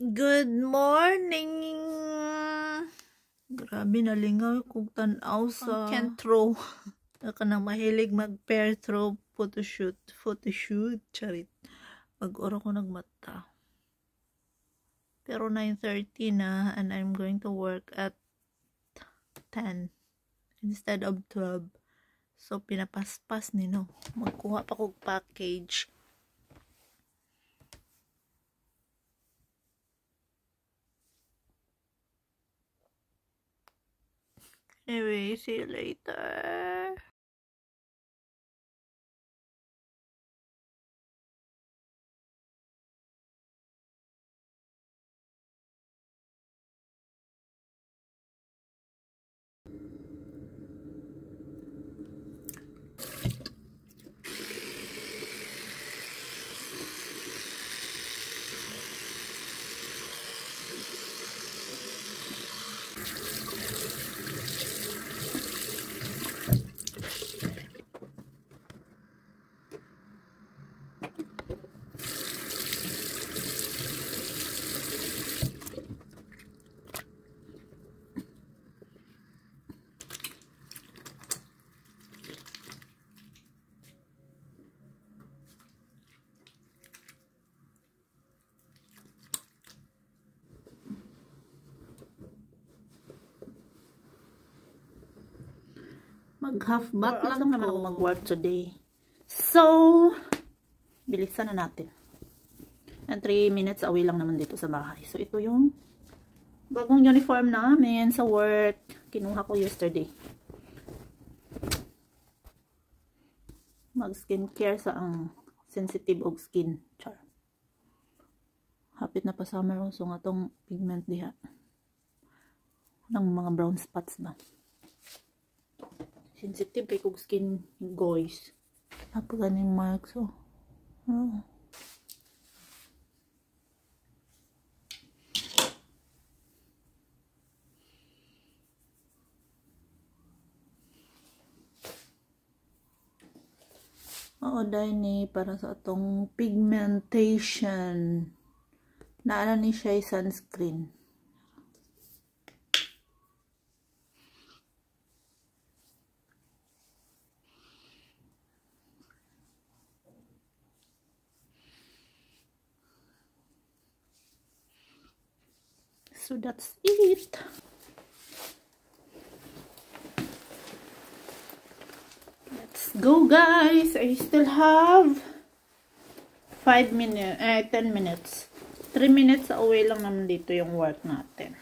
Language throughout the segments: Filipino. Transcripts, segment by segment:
Good morning! Grabe, nalingaw kung tanaw sa can't throw. Naka nang mahilig mag-pair throw photoshoot. Charit. Pag-ora ko nagmata. Pero 9:30 na and I'm going to work at 10 instead of 12. So, pinapaspas ni no. Magkuha pa kong package. Anyway, see you later. Mag-half bath lang naman ako mag-work today. So, bilisan na natin. And 3 minutes away lang naman dito sa bahay. So, ito yung bagong uniform namin sa work. Kinuha ko yesterday. Mag-skincare sa ang sensitive og skin. Char. Hapit na pa summer so nga tong pigment diha. Ng mga brown spots ba. Sensitive kay kog skin guys. Apa ganing marks oh. Oo, dahil ni para sa atong pigmentation. Naala ni siya ay sunscreen. So that's it. Let's go guys. I still have 10 minutes. 3 minutes away lang naman dito yung work natin.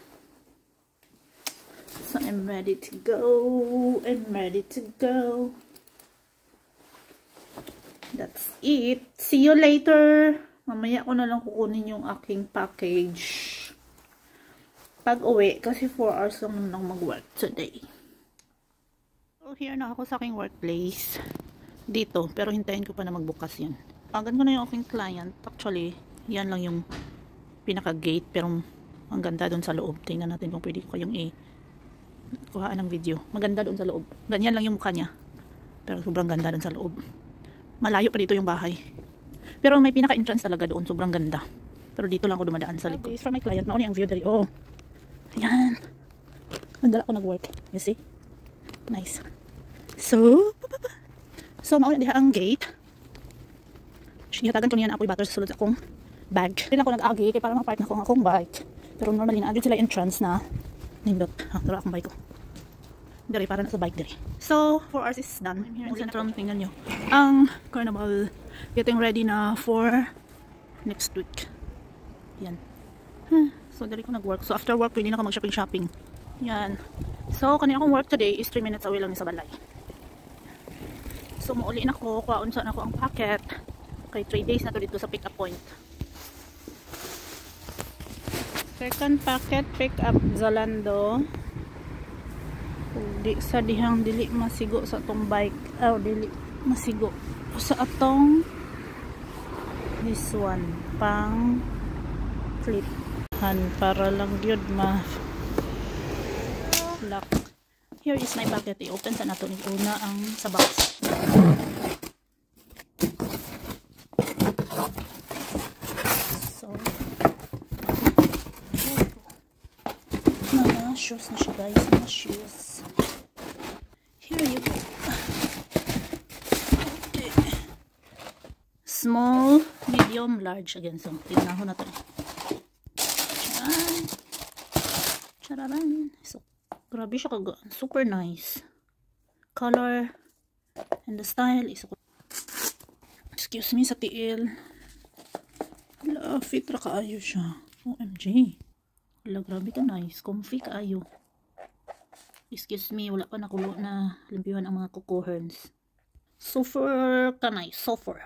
So I'm ready to go. That's it. See you later. Mamaya ko na lang kukunin yung aking package. Pag uwi, kasi 4 hours lang naman ako mag-work today. So, here na ako sa aking workplace. Dito, pero hintayin ko pa na magbukas yan. Pagan ko na yung aking client. Actually, yan lang yung pinaka-gate, pero ang ganda doon sa loob. Tingnan natin kung pwede ko kayong kuhaan ng video. Maganda doon sa loob. Ganyan lang yung mukha niya. Pero sobrang ganda doon sa loob. Malayo pa dito yung bahay. Pero may pinaka-entrance talaga doon. Sobrang ganda. Pero dito lang ako dumadaan sa likod. This is from my client. Mauni ang view dari. Oh. Ayan. Magdala ko nag-work. You see? Nice. So mauna diha ang gate. Sinihatagan ko niyan ako'y batter sa sulod akong bag. Rin ako nag-agi kay para mapark na ko ang akong bike. Pero normally na-agad sila entrance na nindot. Dala akong bike ko. Dari para na sa bike dari. So 4 hours is done. I'm here in Centrum. Tingnan nyo. Ang carnival getting ready na for next week. Yan. So, dali ko nag-work. So, after work, pwede na ako mag-shopping. Yan. So, kanina akong work today is 3 minutes away lang sa balay. So, mauli na ako. Kuhaon saan ako ang packet. Okay, 3 days na to dito sa pick-up point. Second packet, pick-up Zalando. Di sa dihang dili masigo sa atong bike. Dili masigo. Sa atong this one. Pang clip. Para lang yun lock. Here is my bucket. I-open sa nato ni una ang sa box. So shoes na siya guys. Mga shoes. Here you go. Okay. Small, medium, large. Again, so tignan ko na ito. Charan. Chararan. So, grabe siya kagaan. Super nice. Color and the style is, excuse me sa tiil. Hala, fit ra kaayo siya. OMG. Hala, grabe ka nice. Comfy kaayo. Excuse me, wala pa nakulo na limpiwan ang mga kuko horns. Super ka nice. Super.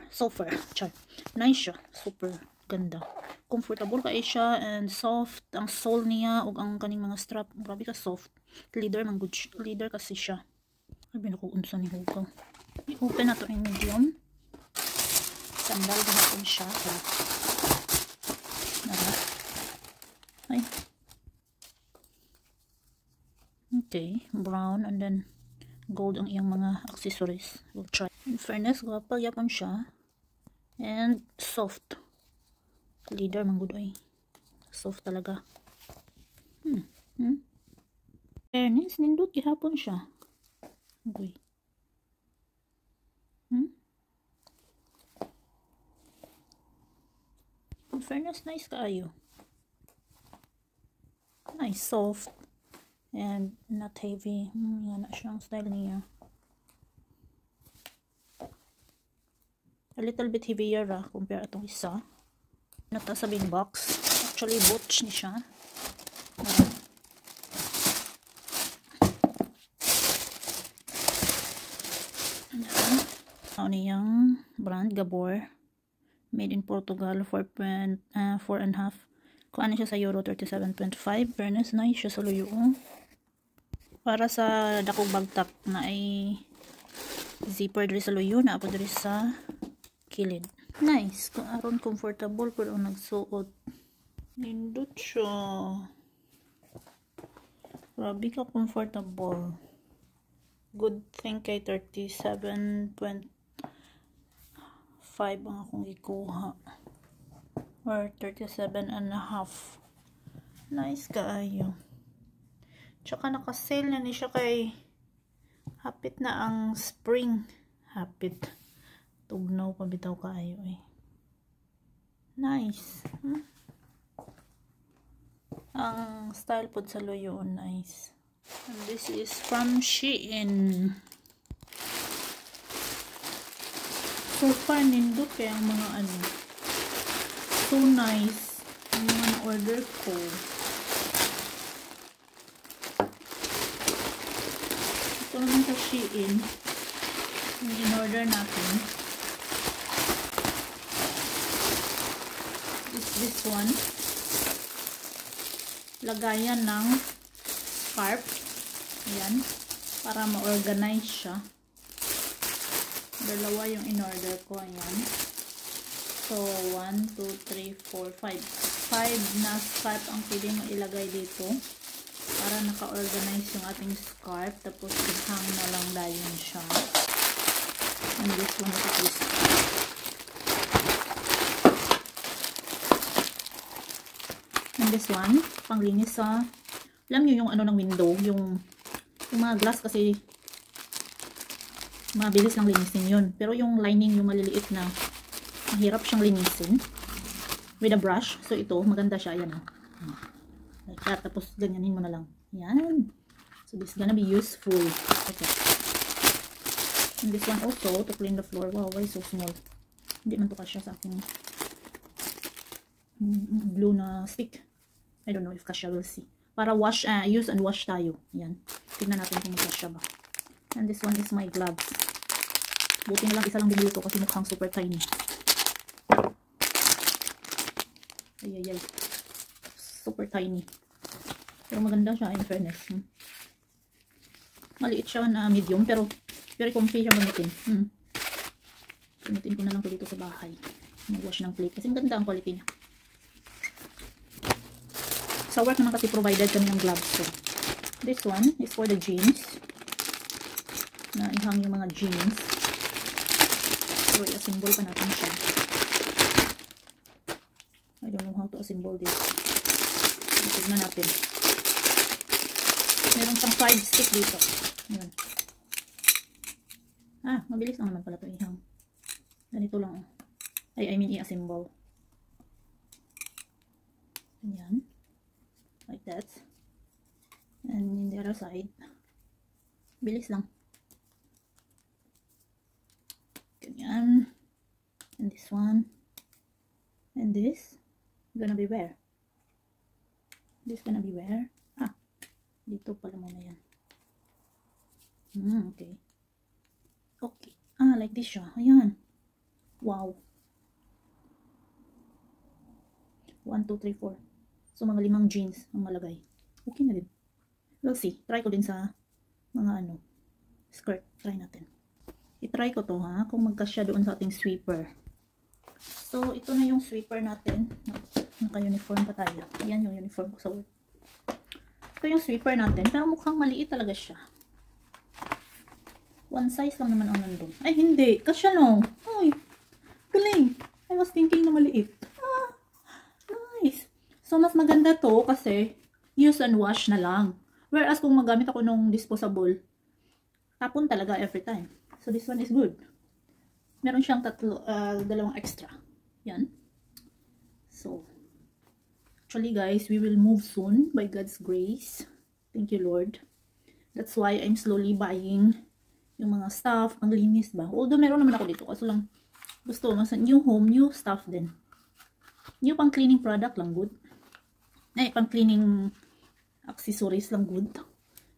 Char. Nice siya. Super ganda. Comfortable kayo siya and soft. Ang sole niya ug ang kaning mga strap. Grabe ka soft. Leather man good. Leather kasi siya. Ay, ko unsa ni hugaw. I-open na to in medium. Sandal gahapon siya. Ay. Okay, brown and then gold ang iyang mga accessories. We'll try. In fairness, gwapa yapon siya. And soft. Leather man good ay. Soft talaga. Fairness, nindot gihapon siya. Okay. In fairness, nice kaayo. Nice, soft. And not heavy. Yan na siya ang style niya. A little bit heavier compare atong isa. Nata sa big box. Actually, butch ni siya. Ano niyang brand, Gabor. Made in Portugal, 4.5. Kung ano siya sa Euro, 37.5. Fairness, nice siya sa luyo. Para sa dakong bagtak na ay zipper diri sa luyo, na po diri sa kilid. Nice. Kung aron comfortable pero nagsuot. Nindot siya. Grabe ka comfortable. Good thing kay 37.5 ang akong ikuha. Or 37.5. Nice kaayo. Tsaka naka-sale na ni siya kay hapit na ang spring. Hapit. Tugnaw pa bitaw kaayo eh. Nice. Ang style po sa luyo nice. And this is from Shein. So far nindot kaya ang mga ano. So nice. Ang mga na-order ko. Ito naman sa Shein. Yung in-order natin. This one. Lagayan ng scarf. Ayan. Para ma-organize siya. Dalawa yung in-order ko. Ayan. So, 1, 2, 3, 4, 5. 5 na scarf ang pwede mo ilagay dito. Para naka-organize yung ating scarf. Tapos, i-hang na lang dayon siya. And this one is this. And this one, panglinis sa, alam nyo yung ano ng window, yung mga glass kasi, mabilis lang linisin yun. Pero yung lining, yung maliliit na, mahirap siyang linisin. With a brush. So ito, maganda siya. Ayan o. Like that. Tapos ganyanin mo na lang. Ayan. So this is gonna be useful. Okay. And this one also, to clean the floor. Wow, why so small? Hindi man to kasya sa aking blue na stick. I don't know if kasya, we'll see. Para wash, use and wash tayo. Ayan. Tignan natin kung kasya ba. And this one is my gloves. Buti na lang isa lang bumili ko kasi mukhang super tiny. Ay. Super tiny. Pero maganda siya in fairness. Maliit siya na medium pero very comfy siya gamitin. Gamitin ko na lang ito dito sa bahay. Mag-wash ng plate kasi maganda ang quality niya. Sa work naman kasi provided kami ng gloves. So, this one is for the jeans. Na ihang yung mga jeans. So, i-assemble pa natin siya. I don't know how to assemble this. Tignan natin. Meron pang 5 stick dito. Ayan. Mabilis lang naman pala ito ihang. Ganito lang. I mean i-assemble. Ayan. Like that. And in the other side. Bilis lang. Ganyan. And this one. And this. Gonna be where? This gonna be where? Dito pala muna yan. Okay. Okay. Like this siya. Ayan. Wow. 1, 2, 3, 4. So, mga 5 jeans ang malagay. Okay na din. We'll see. Try ko din sa mga skirt. Try natin. I-try ko to kung magkasya doon sa ating sweeper. So, ito na yung sweeper natin. Naka-uniform pa tayo. Ayan yung uniform ko sa work. Ito yung sweeper natin. Pero mukhang maliit talaga siya. One size lang naman ang nandun. Ay, hindi. Kasya no. Ay, galing. I was thinking na maliit. Nice. So, mas maganda to kasi use and wash na lang. Whereas, kung magamit ako ng disposable, tapon talaga every time. So, this one is good. Meron siyang dalawang extra. Yan. So, actually guys, we will move soon by God's grace. Thank you, Lord. That's why I'm slowly buying yung mga stuff, panglinis ba. Although meron naman ako dito, kaso lang gusto ko sa new home, new stuff din. New pang cleaning product lang good. Pang cleaning accessories lang good.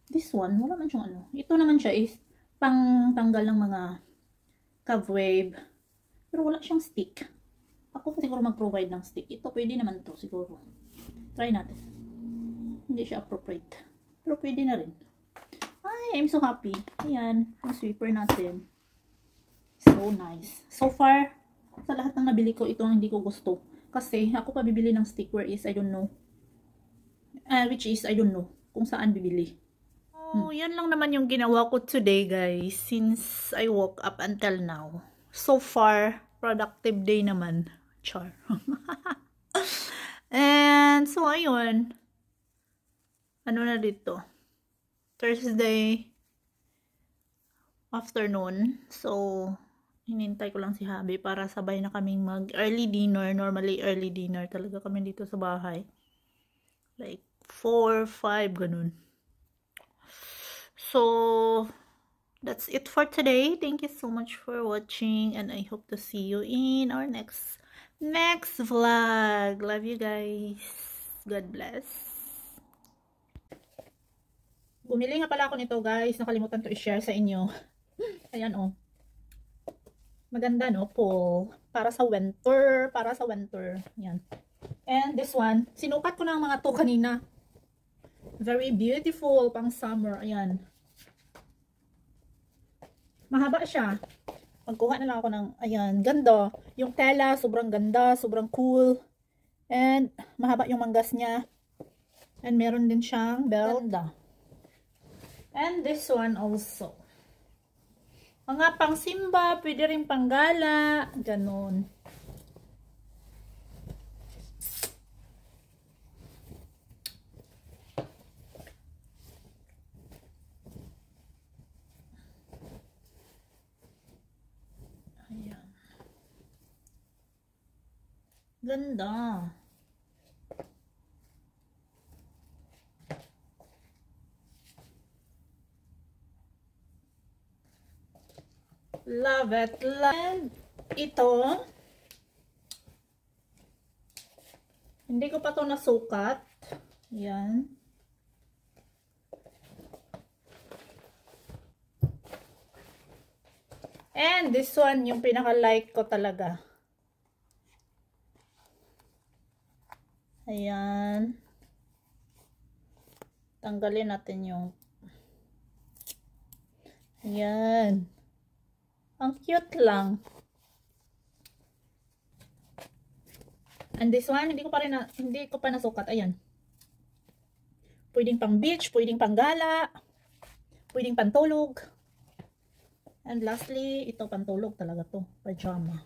This one, wala man siyang Ito naman siya is tanggal ng mga cobweb. Pero wala siyang stick. Ako siguro mag-provide ng stick. Ito pwede naman to siguro. Try natin. Hindi siya appropriate. Pero pwede na rin. Ay, I'm so happy. Ayan, yung sweeper natin. So nice. So far, sa lahat ng nabili ko, ito ang hindi ko gusto. Kasi ako pa bibili ng stickware is I don't know. Which is I don't know kung saan bibili. Oh, yan lang naman yung ginawa ko today, guys. Since I woke up until now. So far, productive day naman. Char. And so ayun. Ano na dito? Thursday afternoon. So, hinintay ko lang si Habi para sabay na kaming mag early dinner. Normally early dinner talaga kami dito sa bahay. Like 4, 5 ganun. So, that's it for today. Thank you so much for watching and I hope to see you in our next vlog. Love you guys. God bless. Bumili nga pala ako nito, guys. Nakalimutan to i-share sa inyo. Ayan, maganda, no? Pool. Para sa winter. Ayan. And this one, sinukat ko na ang mga to kanina. Very beautiful. Pang summer. Ayan. Mahaba siya. Magkuha na lang ako ng, ayan, ganda. Yung tela, sobrang ganda. Sobrang cool. And, mahaba yung manggas niya. And, meron din siyang belt. Ganda. And this one also. Mga pang simba, pwede rin pang gala, ganun. Ayan. Ganda. Love it. And ito, hindi ko pa to nasukat. Yan. And this one, yung pinaka-like ko talaga. Ayan. Tanggalin natin yung ayan. Ang cute lang. And this one, hindi ko pa nasukat. Ayan. Pwedeng pang beach, pwedeng pang gala, pwedeng pantulog. And lastly, ito pantulog talaga to. Pajama.